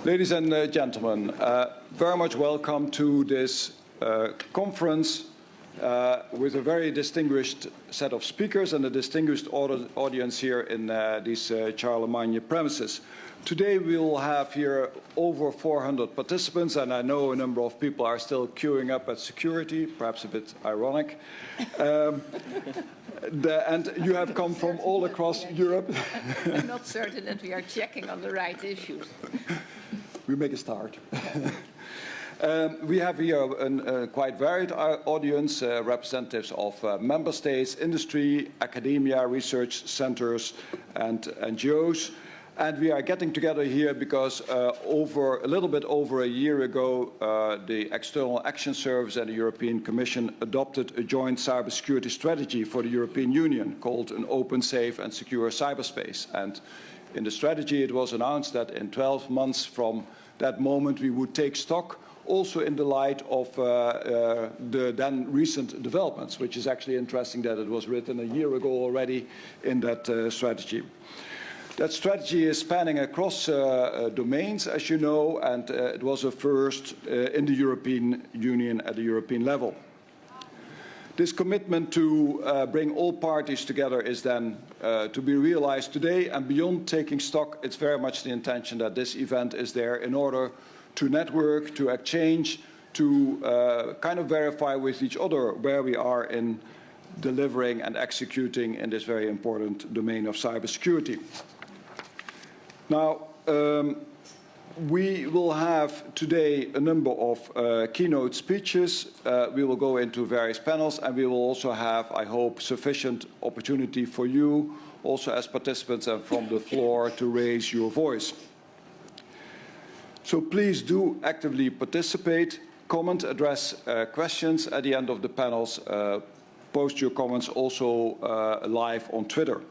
Ladies and gentlemen, very much welcome to this conference with a very distinguished set of speakers and a distinguished audience here in these Charlemagne premises. Today we will have here over 400 participants, and I know a number of people are still queuing up at security, perhaps a bit ironic. And you have come from all across Europe. I'm not certain that we are checking on the right issues. We make a start. We have here a quite varied audience, representatives of member states, industry, academia, research centers, and NGOs. And we are getting together here because a little bit over a year ago, the External Action Service and the European Commission adopted a joint cybersecurity strategy for the European Union called an open, safe and secure cyberspace. And in the strategy, it was announced that in 12 months from that moment, we would take stock also in the light of the then recent developments, which is actually interesting that it was written a year ago already in that strategy. That strategy is spanning across domains, as you know, and it was a first in the European Union at the European level. This commitment to bring all parties together is then to be realized today, and beyond taking stock, it's very much the intention that this event is there in order to network, to exchange, to kind of verify with each other where we are in delivering and executing in this very important domain of cybersecurity. Now, we will have today a number of keynote speeches. We will go into various panels, and we will also have, I hope, sufficient opportunity for you, also as participants and from the floor, to raise your voice. So please do actively participate, comment, address questions at the end of the panels. Post your comments also live on Twitter.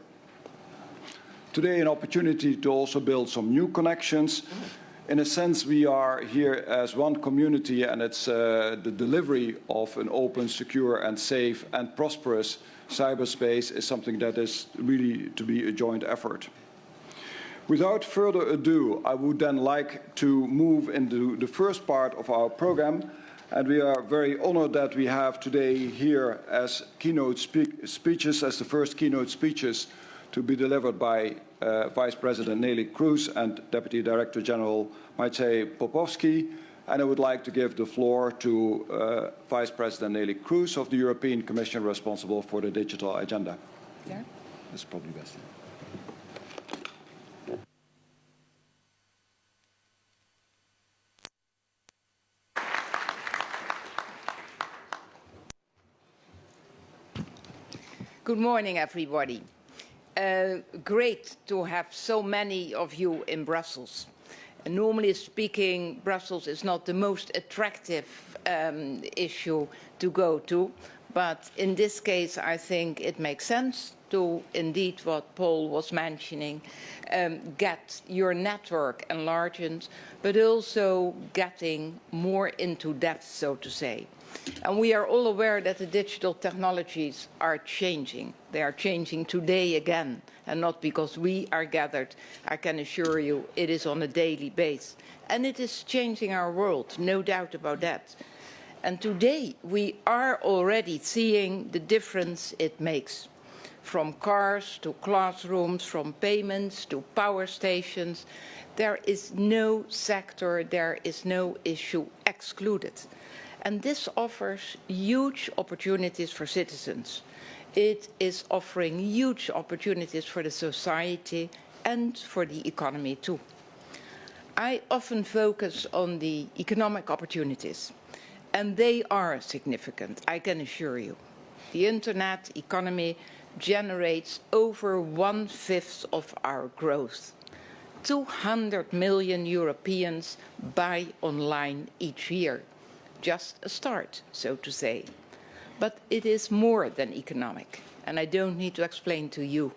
Today, an opportunity to also build some new connections. In a sense, we are here as one community, and it's the delivery of an open, secure, and safe and prosperous cyberspace is something that is really to be a joint effort. Without further ado, I would then like to move into the first part of our program, and we are very honored that we have today here as keynote speeches, as the first keynote speeches to be delivered by Vice President Neelie KROES and Deputy Director General Maciej POPOWSKI. And I would like to give the floor to Vice President Neelie KROES of the European Commission responsible for the digital agenda. Yeah. That's probably best. Good morning, everybody. Great to have so many of you in Brussels. Normally speaking, Brussels is not the most attractive issue to go to, but in this case I think it makes sense to, indeed what Paul was mentioning, get your network enlarged, but also getting more into depth, so to say. And we are all aware that the digital technologies are changing. They are changing today again, and not because we are gathered. I can assure you it is on a daily basis. And it is changing our world, no doubt about that. And today we are already seeing the difference it makes. From cars to classrooms, from payments to power stations, there is no sector, there is no issue excluded. And this offers huge opportunities for citizens. It is offering huge opportunities for the society and for the economy too. I often focus on the economic opportunities, and they are significant, I can assure you. The internet economy generates over 1/5 of our growth. 200 million Europeans buy online each year. Just a start, so to say. But it is more than economic, and I don't need to explain to you.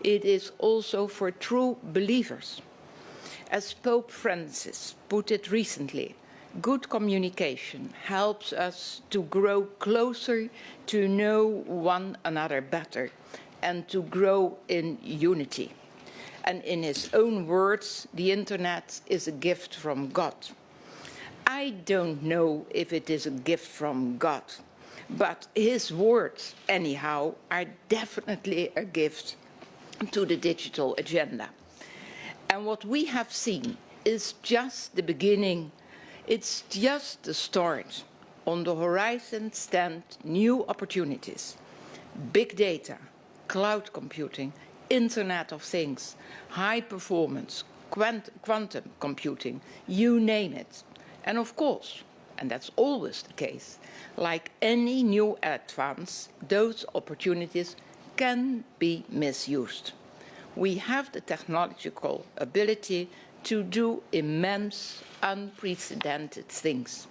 It is also for true believers. As Pope Francis put it recently, good communication helps us to grow closer, to know one another better, and to grow in unity. And in his own words, the internet is a gift from God. I don't know if it is a gift from God, but his words, anyhow, are definitely a gift to the digital agenda. And what we have seen is just the beginning. It's just the start. On the horizon stand new opportunities. Big data, cloud computing, Internet of Things, high performance, quantum computing, you name it. And of course, and that's always the case, like any new advance, those opportunities can be misused. We have the technological ability to do immense, unprecedented things.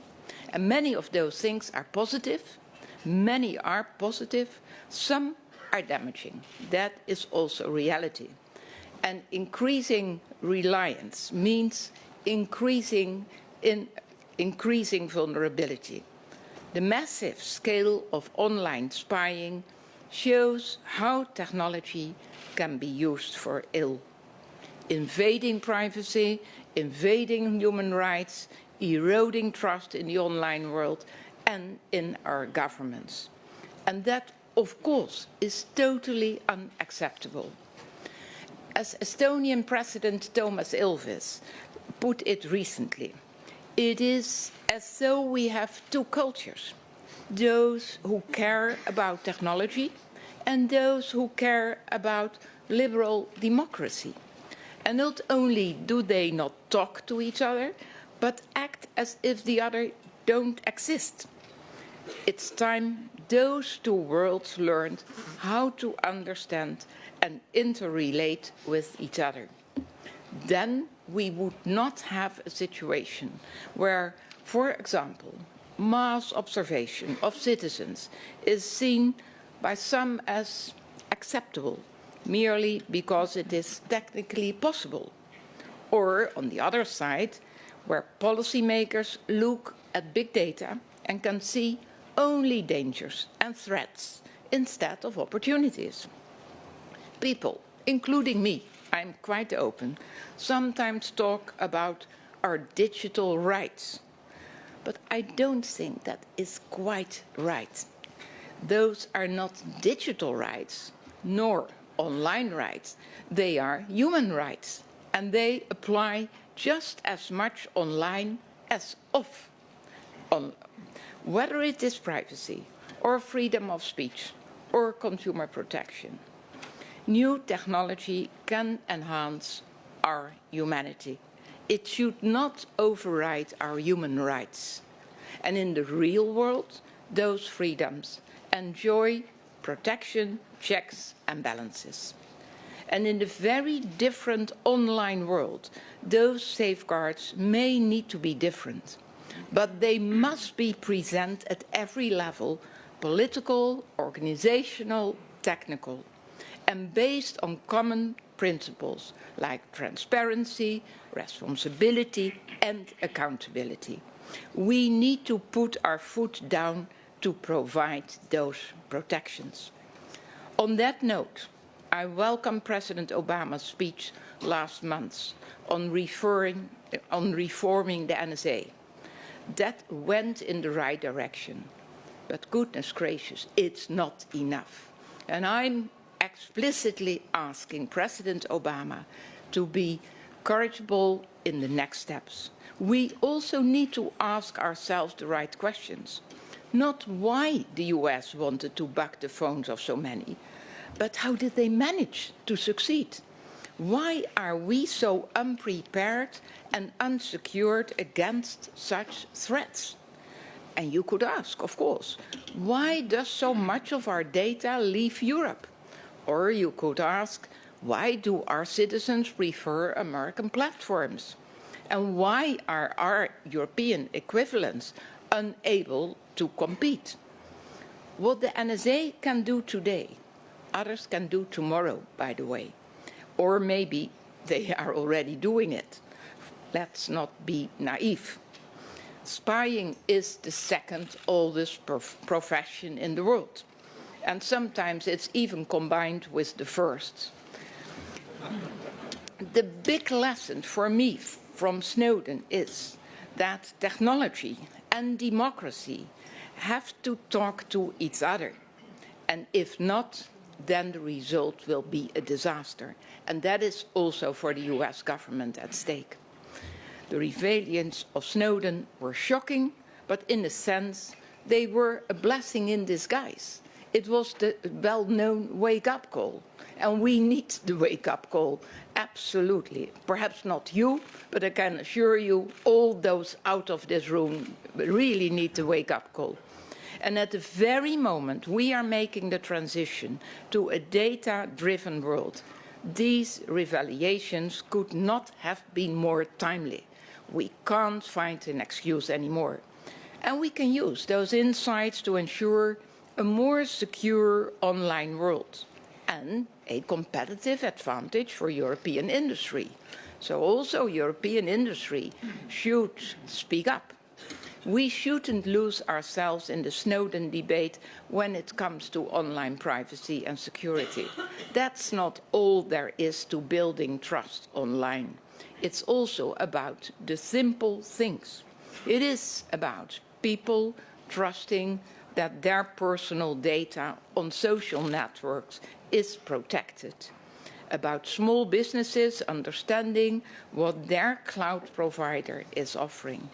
And many of those things are positive, many are positive, some are damaging. That is also reality. And increasing reliance means increasing vulnerability. The massive scale of online spying shows how technology can be used for ill. Invading privacy, invading human rights, eroding trust in the online world and in our governments. And that, of course, is totally unacceptable. As Estonian President Toomas Ilves put it recently, it is as though we have two cultures, those who care about technology and those who care about liberal democracy. And not only do they not talk to each other, but act as if the other don't exist. It's time those two worlds learned how to understand and interrelate with each other. Then we would not have a situation where, for example, mass observation of citizens is seen by some as acceptable, merely because it is technically possible. Or, on the other side, where policymakers look at big data and can see only dangers and threats instead of opportunities. People, including me, I'm quite open, sometimes talk about our digital rights. But I don't think that is quite right. Those are not digital rights, nor online rights. They are human rights, and they apply just as much online as off. Whether it is privacy, or freedom of speech, or consumer protection. New technology can enhance our humanity. It should not override our human rights. And in the real world, those freedoms enjoy protection, checks and balances. And in the very different online world, those safeguards may need to be different, but they must be present at every level, political, organizational, technical, and based on common principles like transparency, responsibility and accountability. We need to put our foot down to provide those protections. On that note, I welcome President Obama's speech last month on reforming the NSA. That went in the right direction. But goodness gracious, it's not enough. And I'm explicitly asking President Obama to be courageable in the next steps. We also need to ask ourselves the right questions. Not why the US wanted to bug the phones of so many, but how did they manage to succeed? Why are we so unprepared and unsecured against such threats? And you could ask, of course, why does so much of our data leave Europe? Or you could ask, why do our citizens prefer American platforms? And why are our European equivalents unable to compete? What the NSA can do today, others can do tomorrow, by the way. Or maybe they are already doing it. Let's not be naive. Spying is the second oldest profession in the world. And sometimes it's even combined with the first. The big lesson for me from Snowden is that technology and democracy have to talk to each other. And if not, then the result will be a disaster. And that is also for the US government at stake. The revelations of Snowden were shocking, but in a sense, they were a blessing in disguise. It was the well-known wake-up call. And we need the wake-up call, absolutely. Perhaps not you, but I can assure you all those out of this room really need the wake-up call. And at the very moment we are making the transition to a data-driven world, these revelations could not have been more timely. We can't find an excuse anymore. And we can use those insights to ensure a more secure online world and a competitive advantage for European industry. So also European industry should speak up. We shouldn't lose ourselves in the Snowden debate when it comes to online privacy and security. That's not all there is to building trust online. It's also about the simple things. It is about people trusting that their personal data on social networks is protected, about small businesses understanding what their cloud provider is offering,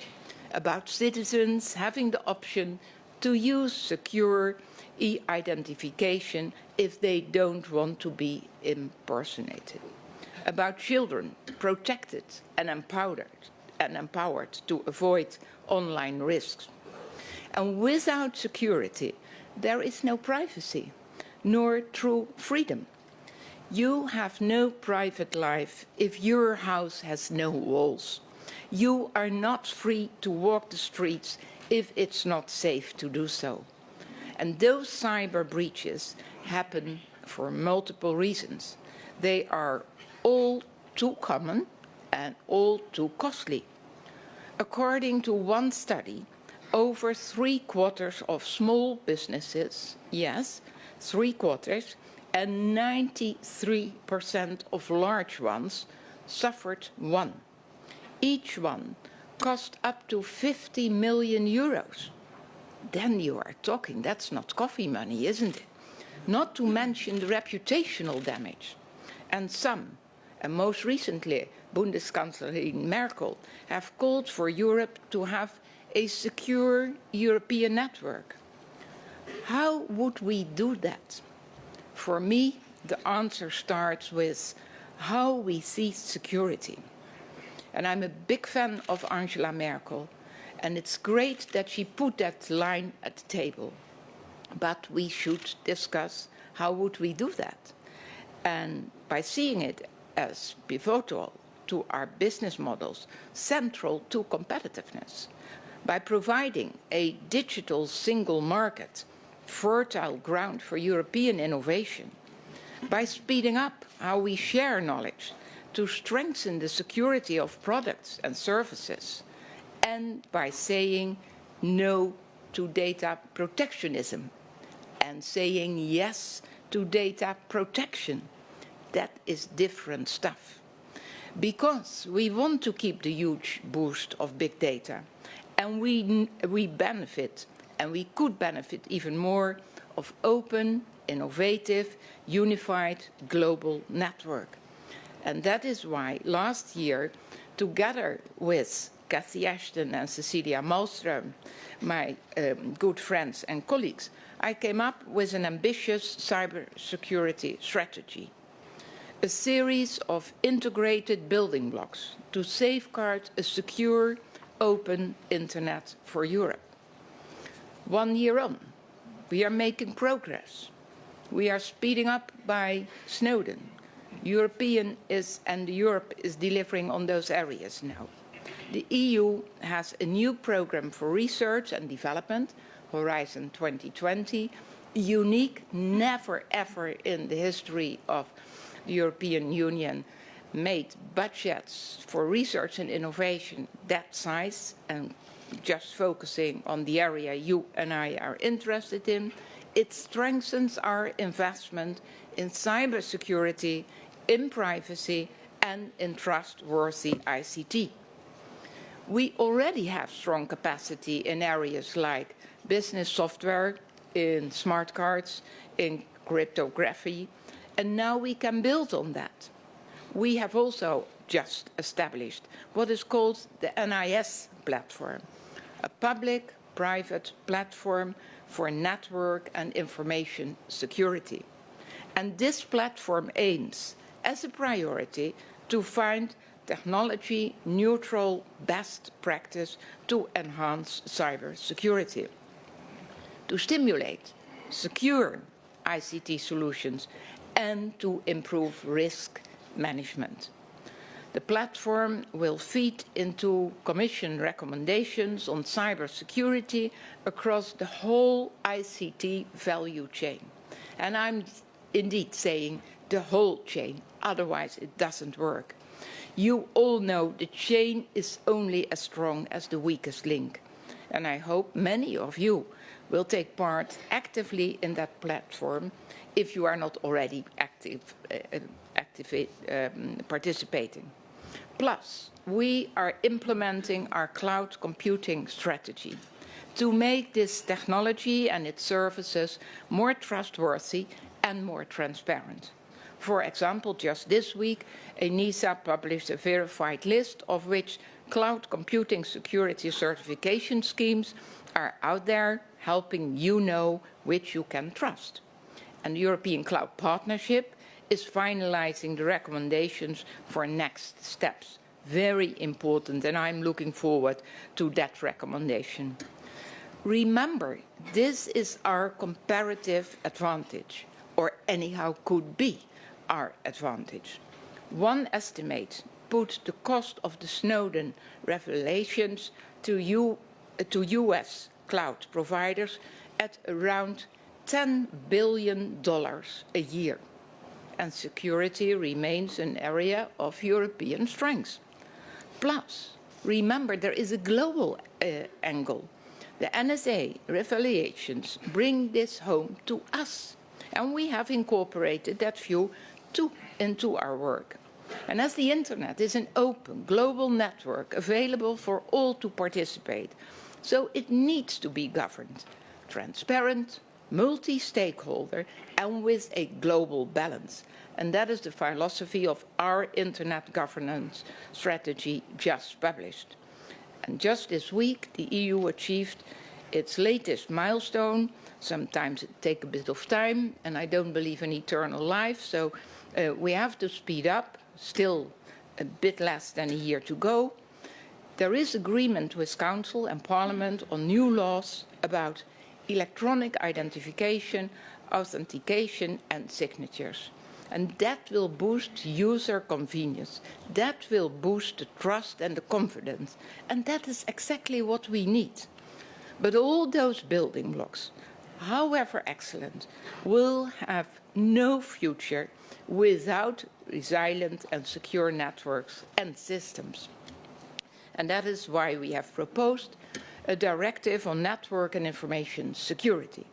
about citizens having the option to use secure e-identification if they don't want to be impersonated, about children protected and empowered to avoid online risks. And without security, there is no privacy, nor true freedom. You have no private life if your house has no walls. You are not free to walk the streets if it's not safe to do so. And those cyber breaches happen for multiple reasons. They are all too common and all too costly. According to one study, over 3/4 of small businesses, yes, 3/4, and 93% of large ones suffered one. Each one cost up to 50 million euros. Then you are talking, that's not coffee money, isn't it? Not to mention the reputational damage. And some, and most recently Bundeskanzlerin Merkel, have called for Europe to have a secure European network. How would we do that? For me, the answer starts with how we see security. And I'm a big fan of Angela Merkel, and it's great that she put that line at the table. But we should discuss how would we do that. And by seeing it as pivotal to our business models, central to competitiveness, by providing a digital single market, fertile ground for European innovation, by speeding up how we share knowledge to strengthen the security of products and services, and by saying no to data protectionism and saying yes to data protection. That is different stuff. Because we want to keep the huge boost of big data, and we benefit, and we could benefit even more, of open, innovative, unified global network. And that is why last year, together with Cathy Ashton and Cecilia Malmström, my good friends and colleagues, I came up with an ambitious cybersecurity strategy, a series of integrated building blocks to safeguard a secure, open internet for Europe. 1 year on, we are making progress. We are speeding up by Snowden. Europe is delivering on those areas now. The EU has a new program for research and development, Horizon 2020, unique, never ever in the history of the European Union made budgets for research and innovation that size, and just focusing on the area you and I are interested in. It strengthens our investment in cybersecurity, in privacy and in trustworthy ICT. We already have strong capacity in areas like business software, in smart cards, in cryptography, and now we can build on that. We have also just established what is called the NIS platform, a public-private platform for network and information security. And this platform aims, as a priority, to find technology-neutral best practice to enhance cybersecurity, to stimulate secure ICT solutions, and to improve risk management. The platform will feed into Commission recommendations on cybersecurity across the whole ICT value chain. And I'm indeed saying the whole chain, otherwise it doesn't work. You all know the chain is only as strong as the weakest link. And I hope many of you will take part actively in that platform if you are not already participating. Plus, we are implementing our cloud computing strategy to make this technology and its services more trustworthy and more transparent. For example, just this week, ENISA published a verified list of which cloud computing security certification schemes are out there, helping you know which you can trust. And the European Cloud Partnership is finalizing the recommendations for next steps. Very important, and I'm looking forward to that recommendation. Remember, this is our comparative advantage, or anyhow could be our advantage. One estimate put the cost of the Snowden revelations to US cloud providers at around $10 billion a year. And security remains an area of European strength. Plus, remember there is a global angle. The NSA revelations bring this home to us, and we have incorporated that view into our work. And as the Internet is an open global network available for all to participate, so it needs to be governed, transparent, multi-stakeholder, and with a global balance. And that is the philosophy of our Internet governance strategy just published. And just this week, the EU achieved its latest milestone. Sometimes it takes a bit of time, and I don't believe in eternal life, so we have to speed up, still a bit less than a year to go. There is agreement with Council and Parliament on new laws about electronic identification, authentication and signatures. And that will boost user convenience. That will boost the trust and the confidence. And that is exactly what we need. But all those building blocks, however excellent, will have no future without resilient and secure networks and systems. And that is why we have proposed a directive on network and information security.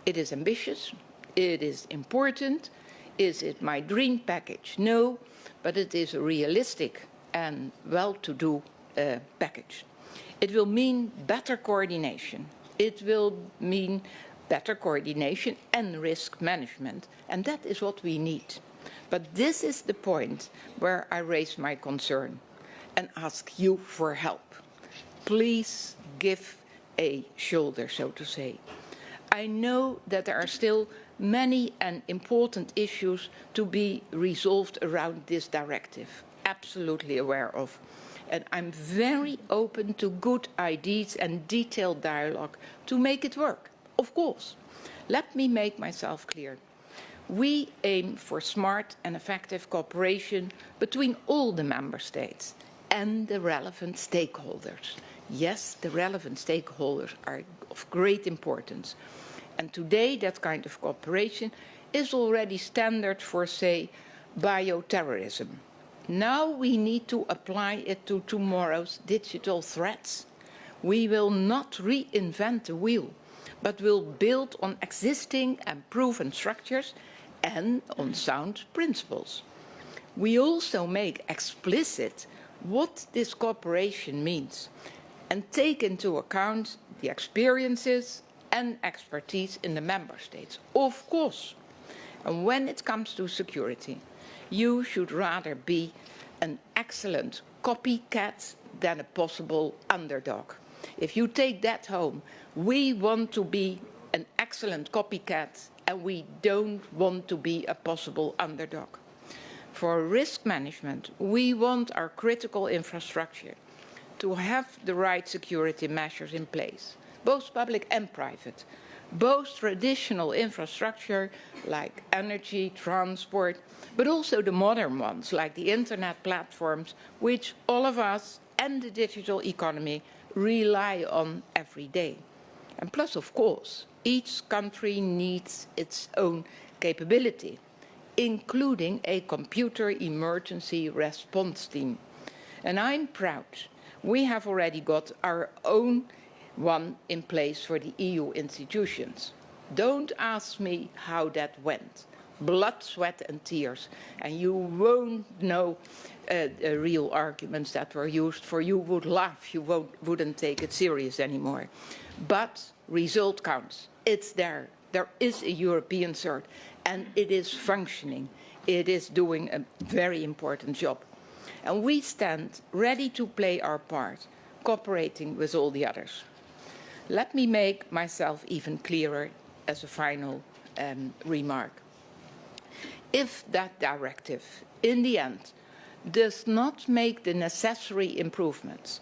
It is ambitious, it is important. Is it my dream package? No, but it is a realistic and well-to-do package. It will mean better coordination. It will mean better coordination and risk management, and that is what we need. But this is the point where I raise my concern and ask you for help. Please give a shoulder, so to say. I know that there are still many and important issues to be resolved around this directive. Absolutely aware of. And I'm very open to good ideas and detailed dialogue to make it work, of course. Let me make myself clear. We aim for smart and effective cooperation between all the member states and the relevant stakeholders. Yes, the relevant stakeholders are of great importance. And today, that kind of cooperation is already standard for, say, bioterrorism. Now we need to apply it to tomorrow's digital threats. We will not reinvent the wheel, but will build on existing and proven structures and on sound principles. we also make explicit what this cooperation means and take into account the experiences and expertise in the member states. Of course, and when it comes to security, you should rather be an excellent copycat than a possible underdog. If you take that home, we want to be an excellent copycat and we don't want to be a possible underdog. For risk management, we want our critical infrastructure to have the right security measures in place, both public and private, both traditional infrastructure like energy, transport, but also the modern ones like the internet platforms, which all of us and the digital economy rely on every day. And plus, of course, each country needs its own capability, including a computer emergency response team. And I'm proud we have already got our own one in place for the EU institutions. Don't ask me how that went. Blood, sweat and tears. And you won't know real arguments that were used, for you would laugh, you wouldn't take it serious anymore. But result counts. It's there. There is a European CERT and it is functioning. It is doing a very important job. And we stand ready to play our part, cooperating with all the others. Let me make myself even clearer as a final remark. If that directive, in the end, does not make the necessary improvements,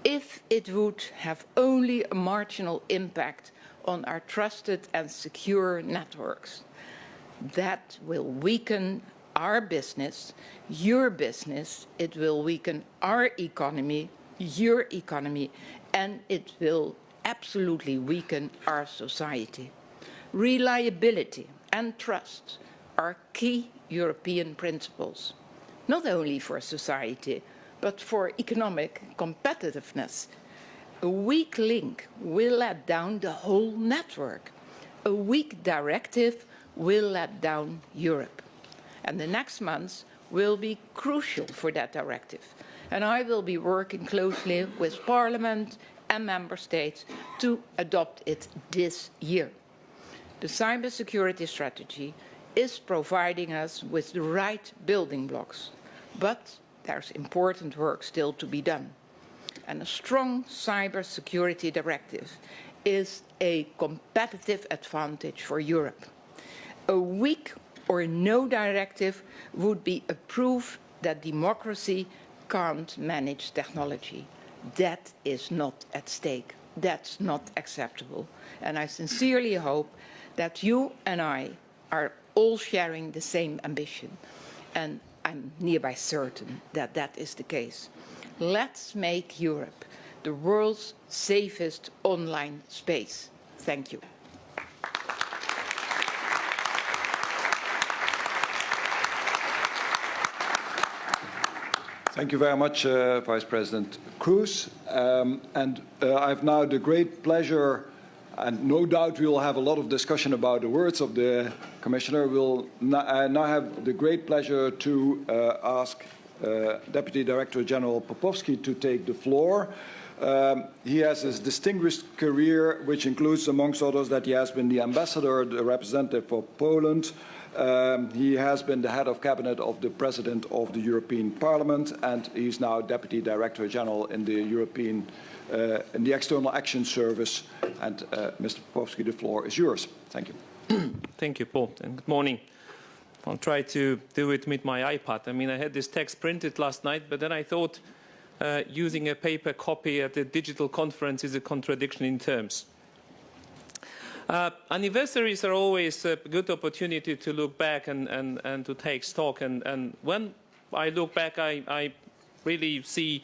if it would have only a marginal impact on our trusted and secure networks, that will weaken our business, your business, it will weaken our economy, your economy, and it will absolutely weaken our society. Reliability and trust are key European principles, not only for society, but for economic competitiveness. A weak link will let down the whole network. A weak directive will let down Europe. And the next months will be crucial for that directive. And I will be working closely with Parliament and Member States to adopt it this year. The cybersecurity strategy is providing us with the right building blocks, but there's important work still to be done. And a strong cybersecurity directive is a competitive advantage for Europe. A weak or no directive would be a proof that democracy can't manage technology. That is not at stake. That's not acceptable. And I sincerely hope that you and I are all sharing the same ambition. And I'm nearby certain that that is the case. Let's make Europe the world's safest online space. Thank you. Thank you very much, Vice President KROES. I have now the great pleasure, and no doubt we will have a lot of discussion about the words of the Commissioner. We'll now have the great pleasure to ask Deputy Director General POPOWSKI to take the floor. He has his distinguished career, which includes, amongst others, that he has been the ambassador, the representative for Poland. He has been the head of cabinet of the President of the European Parliament, and he's now Deputy Director General in the in the External Action Service. And Mr. POPOWSKI, the floor is yours. Thank you. Thank you, Paul, and good morning. I'll try to do it with my iPad. I mean, I had this text printed last night, but then I thought using a paper copy at a digital conference is a contradiction in terms. Anniversaries are always a good opportunity to look back and to take stock. And when I look back, I really see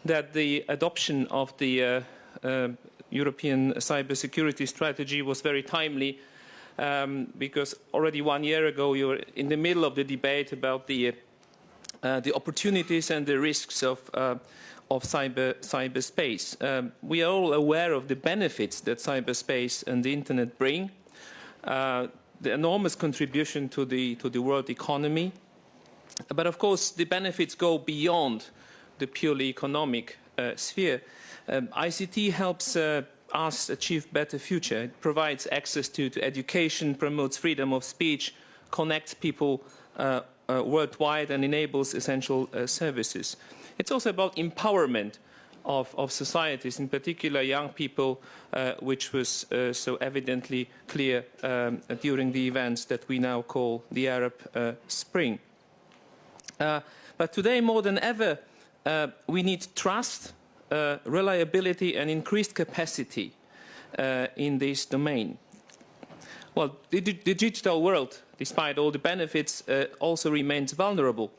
that the adoption of the European cybersecurity strategy was very timely, because already 1 year ago you were in the middle of the debate about the opportunities and the risks of cyberspace. We are all aware of the benefits that cyberspace and the internet bring, the enormous contribution to the world economy, But of course, the benefits go beyond the purely economic sphere. ICT helps us achieve better future. It provides access to education, promotes freedom of speech, connects people worldwide, and enables essential services. It's also about empowerment of societies, in particular young people, which was so evidently clear during the events that we now call the Arab Spring. But today, more than ever, we need trust, reliability, and increased capacity in this domain. Well, the digital world, despite all the benefits, also remains vulnerable.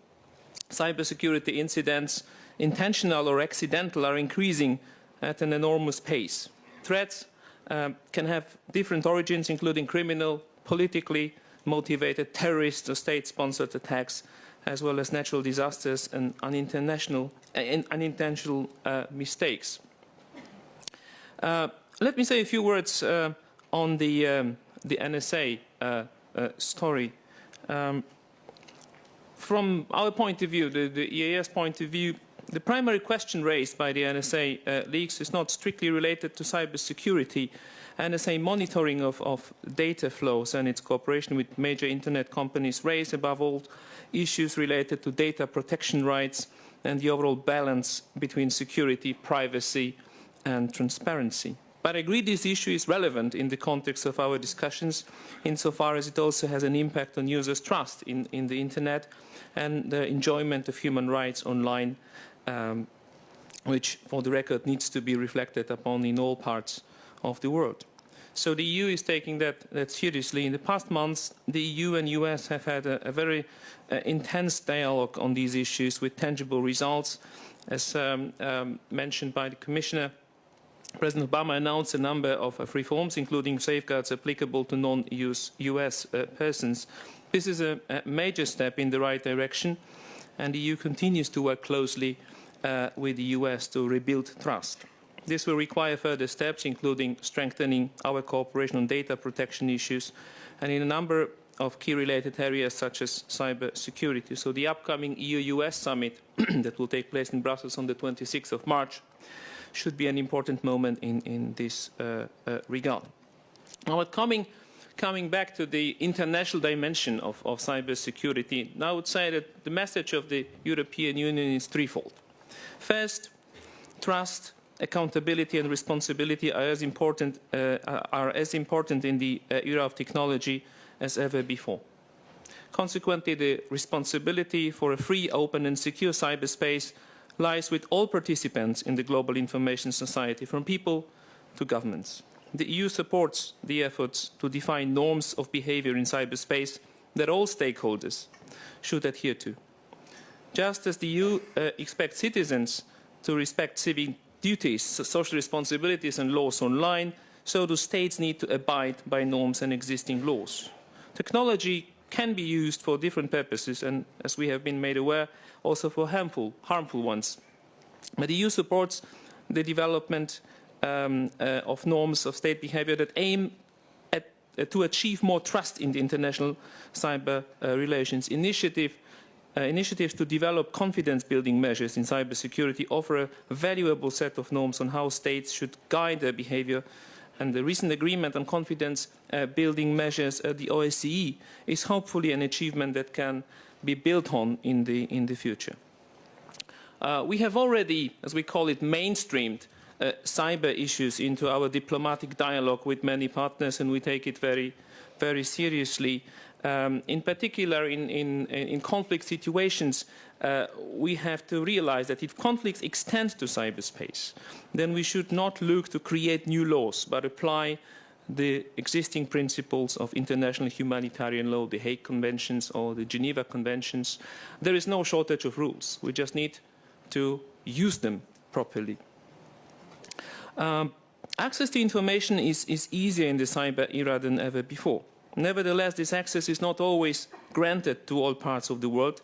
Cybersecurity incidents, intentional or accidental, are increasing at an enormous pace. Threats can have different origins, including criminal, politically motivated, terrorist or state-sponsored attacks, as well as natural disasters and unintentional mistakes. Let me say a few words on the NSA story. From our point of view, the EEAS point of view, the primary question raised by the NSA leaks is not strictly related to cybersecurity. NSA monitoring of data flows and its cooperation with major internet companies raise, above all, issues related to data protection rights and the overall balance between security, privacy, and transparency. But I agree this issue is relevant in the context of our discussions, insofar as it also has an impact on users' trust in the internet and the enjoyment of human rights online, which, for the record, needs to be reflected upon in all parts of the world. So the EU is taking that seriously. In the past months, the EU and US have had a very intense dialogue on these issues with tangible results. As mentioned by the Commissioner, President Obama announced a number of reforms, including safeguards applicable to non-US persons. This is a major step in the right direction, and the EU continues to work closely with the US to rebuild trust. This will require further steps, including strengthening our cooperation on data protection issues and in a number of key related areas such as cybersecurity. So the upcoming EU-US summit that will take place in Brussels on the 26th of March should be an important moment in this regard. Now, coming back to the international dimension of cybersecurity, now I would say that the message of the European Union is threefold. First, trust, accountability and responsibility are as important in the era of technology as ever before. Consequently, the responsibility for a free, open and secure cyberspace lies with all participants in the global information society, from people to governments. The EU supports the efforts to define norms of behavior in cyberspace that all stakeholders should adhere to. Just as the EU expects citizens to respect civic duties, social responsibilities and laws online, so do states need to abide by norms and existing laws. Technology can be used for different purposes and, as we have been made aware, also for harmful ones. But the EU supports the development of norms of state behavior that aim to achieve more trust in the international cyber relations. Initiatives to develop confidence-building measures in cybersecurity offer a valuable set of norms on how states should guide their behavior, and the recent agreement on confidence-building measures at the OSCE is hopefully an achievement that can be built on in the future. We have already, as we call it, mainstreamed cyber issues into our diplomatic dialogue with many partners, and we take it very, very seriously. In particular, in conflict situations, we have to realize that if conflicts extend to cyberspace, then we should not look to create new laws, but apply the existing principles of international humanitarian law, the Hague Conventions or the Geneva Conventions. There is no shortage of rules. We just need to use them properly. Access to information is easier in the cyber era than ever before. Nevertheless, this access is not always granted to all parts of the world.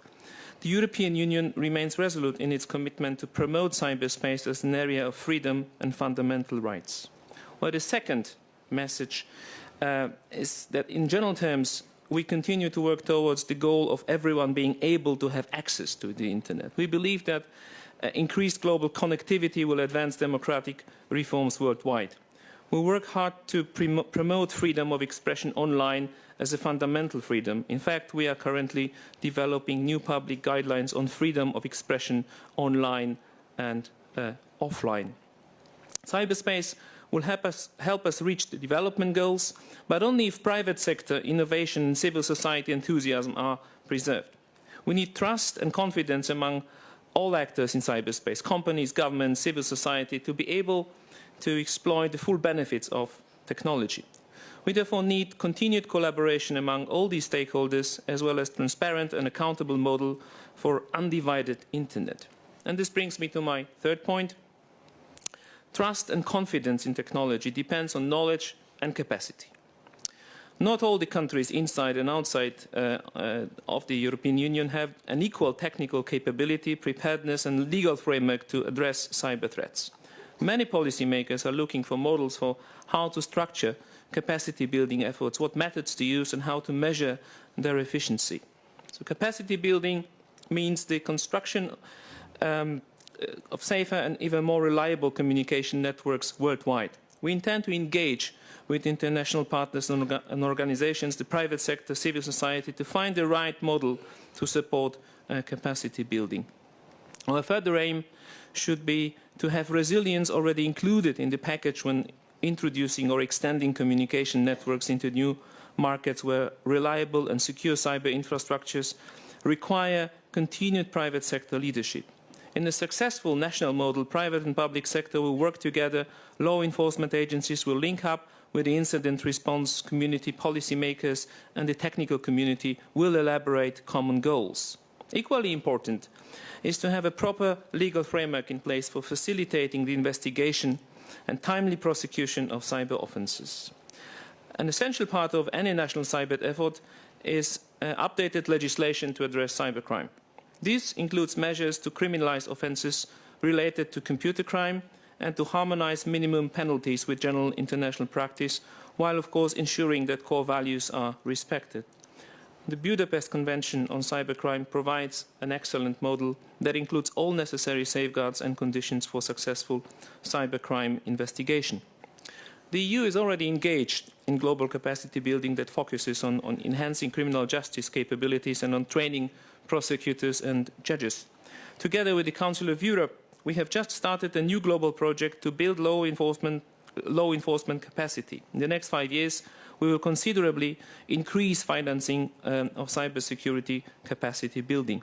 The European Union remains resolute in its commitment to promote cyberspace as an area of freedom and fundamental rights. Well, the second message is that in general terms, we continue to work towards the goal of everyone being able to have access to the internet. We believe that increased global connectivity will advance democratic reforms worldwide. We work hard to promote freedom of expression online as a fundamental freedom. In fact, we are currently developing new public guidelines on freedom of expression online and offline. Cyberspace will help us reach the development goals, but only if private sector innovation and civil society enthusiasm are preserved. We need trust and confidence among all actors in cyberspace, companies, governments, civil society, to be able to exploit the full benefits of technology. We therefore need continued collaboration among all these stakeholders, as well as transparent and accountable model for undivided internet. And this brings me to my third point. Trust and confidence in technology depends on knowledge and capacity. Not all the countries inside and outside of the European Union have an equal technical capability, preparedness and legal framework to address cyber threats. Many policymakers are looking for models for how to structure capacity building efforts, what methods to use and how to measure their efficiency. So capacity building means the construction of safer and even more reliable communication networks worldwide. We intend to engage with international partners and organizations, the private sector, civil society, to find the right model to support capacity building. Our further aim should be to have resilience already included in the package when introducing or extending communication networks into new markets where reliable and secure cyber infrastructures require continued private sector leadership. In a successful national model, private and public sector will work together, law enforcement agencies will link up with the incident response community, policymakers and the technical community will elaborate common goals. Equally important is to have a proper legal framework in place for facilitating the investigation and timely prosecution of cyber offences. An essential part of any national cyber effort is updated legislation to address cybercrime. This includes measures to criminalise offences related to computer crime and to harmonise minimum penalties with general international practice, while of course ensuring that core values are respected. The Budapest Convention on Cybercrime provides an excellent model that includes all necessary safeguards and conditions for successful cybercrime investigation. The EU is already engaged in global capacity building that focuses on enhancing criminal justice capabilities and on training prosecutors and judges. Together with the Council of Europe, we have just started a new global project to build law enforcement capacity. In the next 5 years, we will considerably increase financing of cybersecurity capacity building.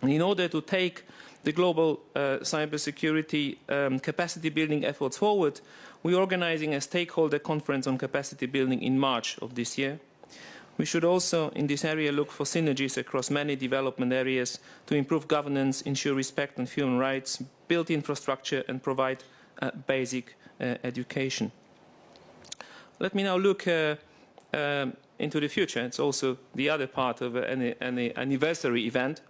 And in order to take the global cybersecurity capacity building efforts forward, we are organizing a stakeholder conference on capacity building in March of this year. We should also, in this area, look for synergies across many development areas to improve governance, ensure respect for human rights, build infrastructure and provide basic education. Let me now look into the future. It's also the other part of any anniversary event.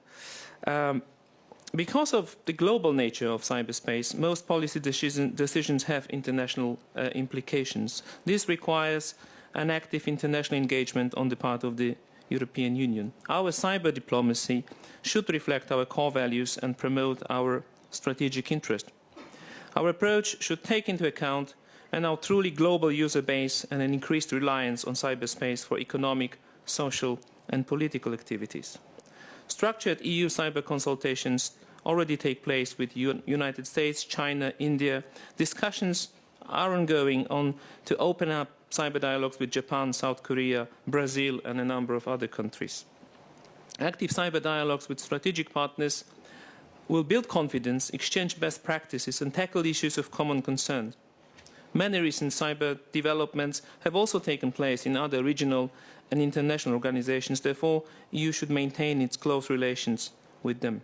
Because of the global nature of cyberspace, most policy decisions have international implications. This requires an active international engagement on the part of the European Union. Our cyber diplomacy should reflect our core values and promote our strategic interest. Our approach should take into account a now truly global user base and an increased reliance on cyberspace for economic, social and political activities. Structured EU cyber consultations already take place with United States, China, India. Discussions are ongoing to open up cyber dialogues with Japan, South Korea, Brazil and a number of other countries. Active cyber dialogues with strategic partners will build confidence, exchange best practices and tackle issues of common concern. Many recent cyber developments have also taken place in other regional and international organizations. Therefore, the EU should maintain its close relations with them.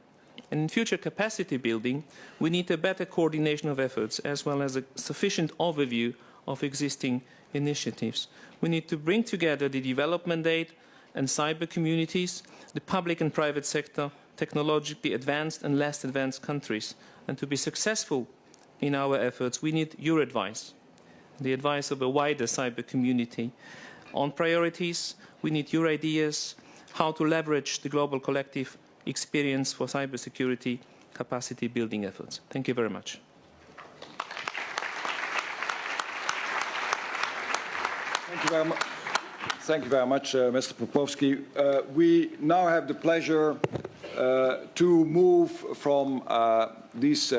And in future capacity building, we need a better coordination of efforts as well as a sufficient overview of existing initiatives. We need to bring together the development aid and cyber communities, the public and private sector, technologically advanced and less advanced countries. And to be successful in our efforts, we need your advice, the advice of a wider cyber community. on priorities. We need your ideas, how to leverage the global collective experience for cybersecurity capacity building efforts. Thank you very much. Thank you very much. Thank you very much, Mr. Popowski. We now have the pleasure to move from these